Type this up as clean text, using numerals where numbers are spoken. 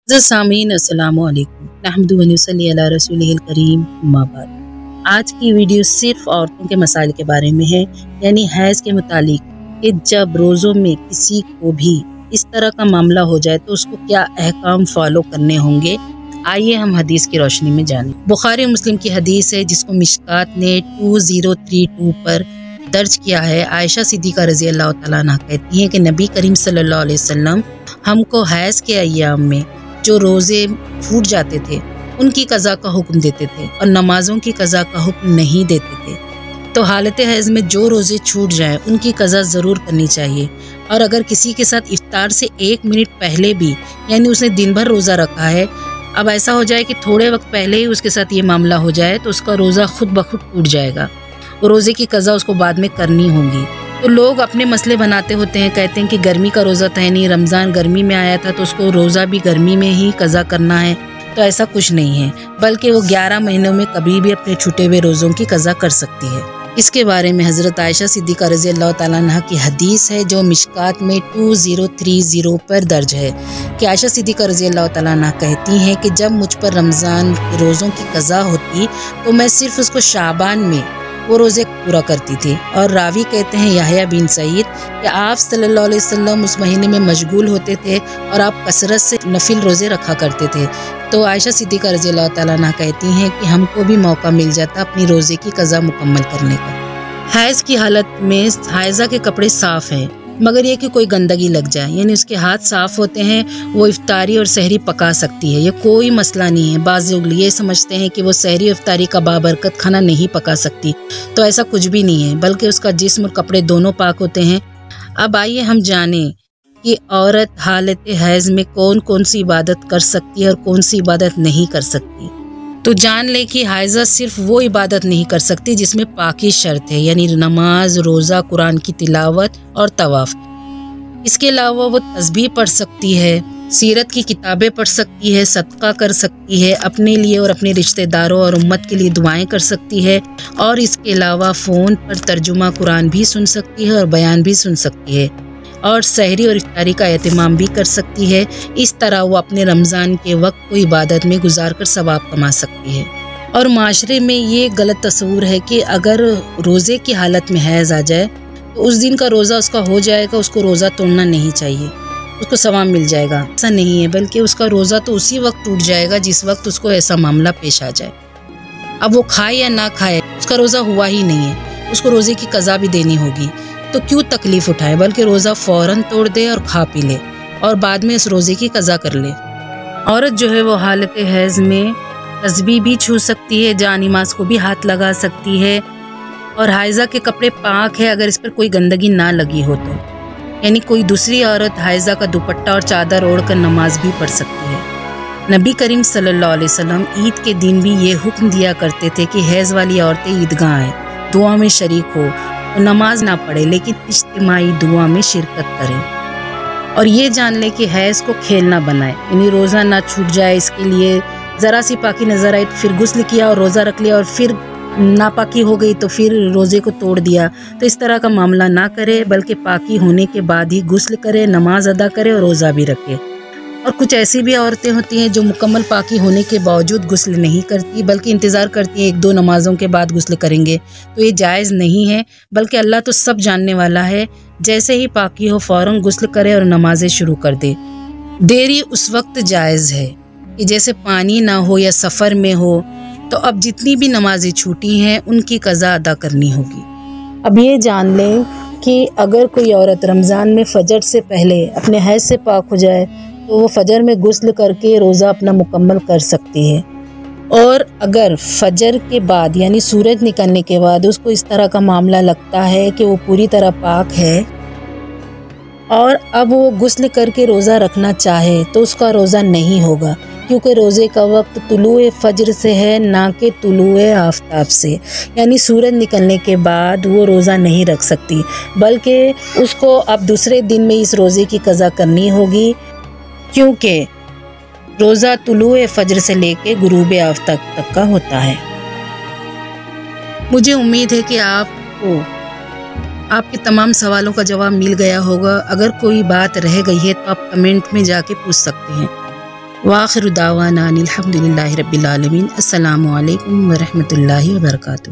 सामीन अस्सलाम वालेकुम नहमदु व नसल्ली अला रसूलिल करीम अम्मा बाद। आज की वीडियो सिर्फ औरतों के मसाइल के बारे में है, यानी हैज़ के मुतालिक कि जब रोज़ों में किसी को भी इस तरह का मामला हो जाए तो उसको क्या अहकाम फॉलो करने होंगे। आइए हम हदीस की रोशनी में जानें। बुखारी मुस्लिम की हदीस है जिसको मिशकात ने 2032 पर दर्ज किया है। आयशा सिद्दीक़ा रज़ी अल्लाह तआला अन्हा कहती हैं कि नबी करीम सल्लल्लाहु अलैहि वसल्लम हमको हैज़ के अय्याम में जो रोज़े छूट जाते थे उनकी कज़ा का हुक्म देते थे और नमाज़ों की कज़ा का हुक्म नहीं देते थे। तो हालत हैज़ में जो रोज़े छूट जाएं उनकी कज़ा ज़रूर करनी चाहिए। और अगर किसी के साथ इफ्तार से 1 मिनट पहले भी, यानी उसने दिन भर रोज़ा रखा है, अब ऐसा हो जाए कि थोड़े वक्त पहले ही उसके साथ ये मामला हो जाए तो उसका रोज़ा खुद ब खुद टूट जाएगा। वो रोज़े की कज़ा उसको बाद में करनी होगी। तो लोग अपने मसले बनाते होते हैं, कहते हैं कि गर्मी का रोज़ा था, नहीं रमज़ान गर्मी में आया था तो उसको रोज़ा भी गर्मी में ही कज़ा करना है। तो ऐसा कुछ नहीं है, बल्कि वो 11 महीनों में कभी भी अपने छूटे हुए रोज़ों की कज़ा कर सकती है। इसके बारे में हज़रत आयशा सिद्दीक़ा रज़ी अल्लाह तआला अन्हा की हदीस है जो मिशकात में 2030 पर दर्ज है कि आयशा सिद्दीक़ा रज़ी अल्लाह तआला अन्हा कहती हैं कि जब मुझ पर रमज़ान के रोज़ों की कज़ा होती तो मैं सिर्फ़ उसको शाबान में वो रोज़े पूरा करती थी। और रावी कहते हैं याहया बिन सईद कि आप सल्लल्लाहु अलैहि वसल्लम उस महीने में मशगूल होते थे और आप कसरत से नफिल रोज़े रखा करते थे। तो आयशा सिद्दीक़ा रज़ी अल्लाह तआला अन्हा कहती हैं कि हमको भी मौका मिल जाता अपनी रोज़े की कज़ा मुकम्मल करने का। हैज़ की हालत में हायज़ा के कपड़े साफ़ हैं, मगर ये कि कोई गंदगी लग जाए, यानी उसके हाथ साफ़ होते हैं, वो इफ्तारी और सहरी पका सकती है, ये कोई मसला नहीं है। बाज़ लोग ये समझते हैं कि वो सहरी इफ्तारी का बाबरकत खाना नहीं पका सकती, तो ऐसा कुछ भी नहीं है, बल्कि उसका जिस्म और कपड़े दोनों पाक होते हैं। अब आइए हम जानें कि औरत हालत हैज़ में कौन कौन सी इबादत कर सकती है और कौन सी इबादत नहीं कर सकती। तो जान ले कि हायज़ा सिर्फ वो इबादत नहीं कर सकती जिसमें पाकी शर्त है, यानी नमाज, रोज़ा, कुरान की तिलावत और तवाफ़। इसके अलावा वो तस्बीह पढ़ सकती है, सीरत की किताबें पढ़ सकती है, सदका कर सकती है, अपने लिए और अपने रिश्तेदारों और उम्मत के लिए दुआएं कर सकती है, और इसके अलावा फ़ोन पर तर्जुमा कुरान भी सुन सकती है और बयान भी सुन सकती है, और सहरी और इफ्तारी का एहतमाम भी कर सकती है। इस तरह वो अपने रमज़ान के वक्त को इबादत में गुजार कर सवाब कमा सकती है। और माशरे में ये गलत तस्वुर है कि अगर रोज़े की हालत में हैज़ आ जाए तो उस दिन का रोज़ा उसका हो जाएगा, उसको रोज़ा तोड़ना नहीं चाहिए, उसको सवाब मिल जाएगा। ऐसा नहीं है, बल्कि उसका रोज़ा तो उसी वक्त टूट जाएगा जिस वक्त उसको ऐसा मामला पेश आ जाए। अब वो खाए या ना खाए, उसका रोज़ा हुआ ही नहीं है, उसको रोज़े की कज़ा भी देनी होगी। तो क्यों तकलीफ़ उठाए, बल्कि रोज़ा फ़ौरन तोड़ दे और खा पी ले और बाद में इस रोज़े की कज़ा कर ले। औरत जो है वो हालत हैज़ में तस्बीह भी छू सकती है, जानिमाज़ को भी हाथ लगा सकती है, और हायज़ा के कपड़े पाक है अगर इस पर कोई गंदगी ना लगी हो तो, यानी कोई दूसरी औरत हायज़ा का दुपट्टा और चादर ओढ़ कर नमाज भी पढ़ सकती है। नबी करीम सल्लल्लाहु अलैहि वसल्लम ईद के दिन भी ये हुक्म दिया करते थे कि हैज़ वाली औरतें ईदगाह आएँ, दुआ में शरीक हो, नमाज ना पढ़े लेकिन इज्तिमाई दुआ में शिरकत करें। और ये जान ले कि हैज़ को खेल ना बनाए, यानी रोज़ा ना छूट जाए, इसके लिए ज़रा सी पाकी नज़र आई तो फिर गुस्ल किया और रोज़ा रख लिया, और फिर नापाकी हो गई तो फिर रोज़े को तोड़ दिया। तो इस तरह का मामला ना करे, बल्कि पाकी होने के बाद ही गुस्ल करे, नमाज अदा करे और रोज़ा भी रखे। और कुछ ऐसी भी औरतें होती हैं जो मुकम्मल पाकी होने के बावजूद गुस्ल नहीं करती, बल्कि इंतज़ार करती हैं 1-2 नमाज़ों के बाद गुस्ल करेंगे। तो ये जायज़ नहीं है, बल्कि अल्लाह तो सब जानने वाला है। जैसे ही पाकी हो फ़ौरन गुस्ल करे और नमाज़ें शुरू कर दे। देरी उस वक्त जायज़ है कि जैसे पानी ना हो या सफ़र में हो, तो अब जितनी भी नमाज़ें छूटी हैं उनकी कज़ा अदा करनी होगी। अब ये जान लें कि अगर कोई औरत रमज़ान में फ़जर से पहले अपने हैज़ से पाक हो जाए तो वो फ़जर में गुस्ल करके रोज़ा अपना मुकम्मल कर सकती है। और अगर फ़जर के बाद, यानी सूरज निकलने के बाद उसको इस तरह का मामला लगता है कि वो पूरी तरह पाक है और अब वो गुस्ल करके रोज़ा रखना चाहे तो उसका रोज़ा नहीं होगा, क्योंकि रोज़े का वक्त तुलुए फ़जर से है, ना कि तुलुए आफ़ताब से, यानी सूरज निकलने के बाद वो रोज़ा नहीं रख सकती, बल्कि उसको अब दूसरे दिन में इस रोज़े की कज़ा करनी होगी, क्योंकि रोज़ा तुलुए फ़जर से लेके गुरूब आफ़ताब तक का होता है। मुझे उम्मीद है कि आपको आपके तमाम सवालों का जवाब मिल गया होगा। अगर कोई बात रह गई है तो आप कमेंट में जाके पूछ सकते हैं। وآخر دعوانا الحمدللہ رب العالمین۔ السلام علیکم ورحمۃ اللہ وبرکاتہ۔